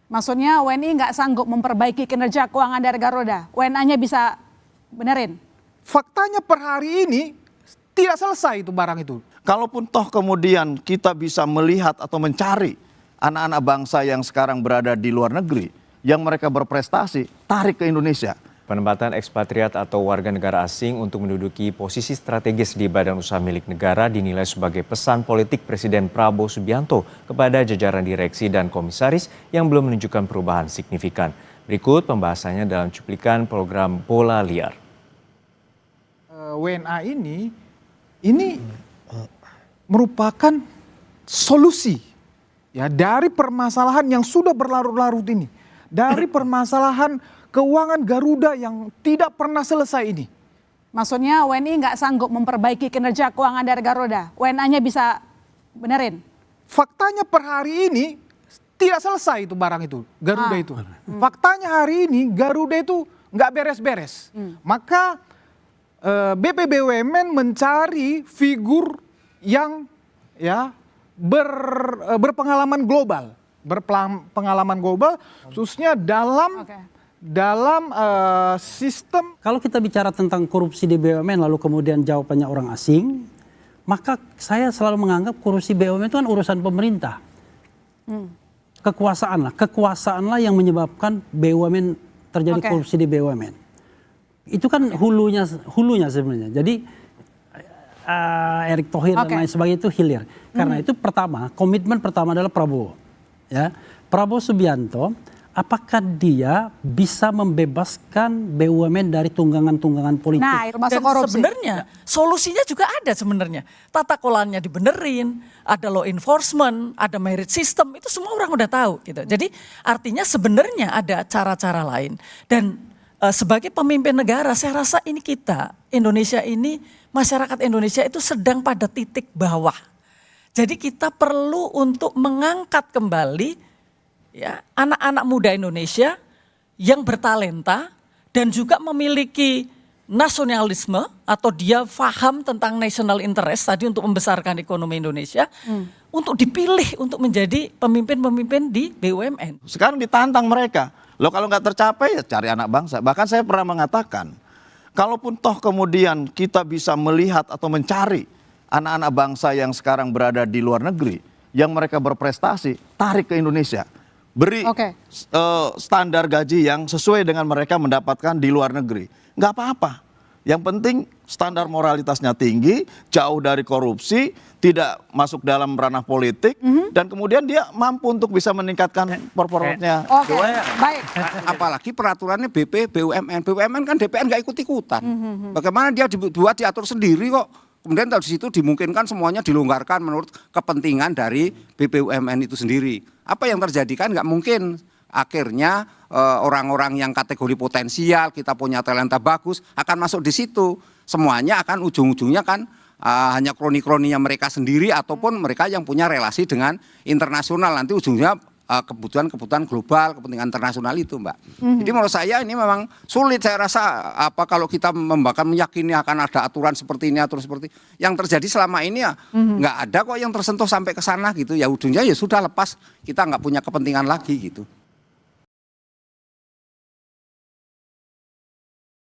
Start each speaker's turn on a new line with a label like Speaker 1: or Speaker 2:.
Speaker 1: Maksudnya WNI nggak sanggup memperbaiki kinerja keuangan dari Garuda. WNA-nya bisa benerin.
Speaker 2: Faktanya per hari ini tidak selesai itu barang itu.
Speaker 3: Kalaupun toh kemudian kita bisa melihat atau mencari anak-anak bangsa yang sekarang berada di luar negeri, yang mereka berprestasi, tarik ke Indonesia.
Speaker 4: Penempatan ekspatriat atau warga negara asing untuk menduduki posisi strategis di badan usaha milik negara dinilai sebagai pesan politik Presiden Prabowo Subianto kepada jajaran direksi dan komisaris yang belum menunjukkan perubahan signifikan. Berikut pembahasannya dalam cuplikan program Bola Liar.
Speaker 2: WNA ini merupakan solusi ya dari permasalahan yang sudah berlarut-larut ini. Dari permasalahan keuangan Garuda yang tidak pernah selesai ini.
Speaker 1: Maksudnya WNI nggak sanggup memperbaiki kinerja keuangan dari Garuda. WNA-nya bisa benerin.
Speaker 2: Faktanya per hari ini tidak selesai itu barang itu, Garuda itu. Faktanya hari ini Garuda itu nggak beres-beres. Maka BPBUMN mencari figur yang ya berpengalaman global, khususnya dalam sistem.
Speaker 5: Kalau kita bicara tentang korupsi di BUMN lalu kemudian jawabannya orang asing, maka saya selalu menganggap korupsi BUMN itu kan urusan pemerintah. Kekuasaanlah yang menyebabkan BUMN terjadi korupsi di BUMN. Itu kan hulunya sebenarnya. Jadi Erick Thohir dan lain sebagainya itu hilir. Karena itu komitmen pertama adalah Prabowo. Ya, Prabowo Subianto. Apakah dia bisa membebaskan BUMN dari tunggangan-tunggangan politik?
Speaker 1: Nah, termasuk
Speaker 6: Dan
Speaker 1: korupsi.
Speaker 6: sebenarnya solusinya juga ada sebenarnya. Tata kelolanya dibenerin, ada law enforcement, ada merit system, itu semua orang udah tahu gitu. Jadi artinya sebenarnya ada cara-cara lain. Dan sebagai pemimpin negara, saya rasa ini kita, Indonesia ini, masyarakat Indonesia itu sedang pada titik bawah. Jadi kita perlu untuk mengangkat kembali ya, anak-anak muda Indonesia yang bertalenta dan juga memiliki nasionalisme atau dia paham tentang national interest tadi untuk membesarkan ekonomi Indonesia untuk dipilih untuk menjadi pemimpin-pemimpin di BUMN.
Speaker 3: Sekarang ditantang mereka. Loh kalau nggak tercapai ya cari anak bangsa. Bahkan saya pernah mengatakan, kalaupun toh kemudian kita bisa melihat atau mencari anak-anak bangsa yang sekarang berada di luar negeri, yang mereka berprestasi, tarik ke Indonesia. Beri standar gaji yang sesuai dengan mereka mendapatkan di luar negeri. Nggak apa-apa. Yang penting standar moralitasnya tinggi, jauh dari korupsi, tidak masuk dalam ranah politik, dan kemudian dia mampu untuk bisa meningkatkan performanya.
Speaker 1: Baik.
Speaker 7: Apalagi peraturannya BUMN. BUMN kan DPR nggak ikut-ikutan. Bagaimana dia diatur sendiri kok. Kemudian dari situ dimungkinkan semuanya dilonggarkan menurut kepentingan dari BUMN itu sendiri. Apa yang terjadi kan nggak mungkin. Akhirnya orang-orang yang kategori potensial, kita punya talenta bagus, akan masuk di situ. Semuanya akan ujung-ujungnya kan hanya kroni-kroninya mereka sendiri ataupun mereka yang punya relasi dengan internasional. Nanti ujungnya kebutuhan global, kepentingan internasional itu, Mbak. Jadi menurut saya ini memang sulit. Saya rasa kalau kita meyakini akan ada aturan seperti ini, aturan seperti yang terjadi selama ini ya nggak ada kok yang tersentuh sampai ke sana gitu. Ya ujungnya ya sudah lepas, kita nggak punya kepentingan lagi gitu.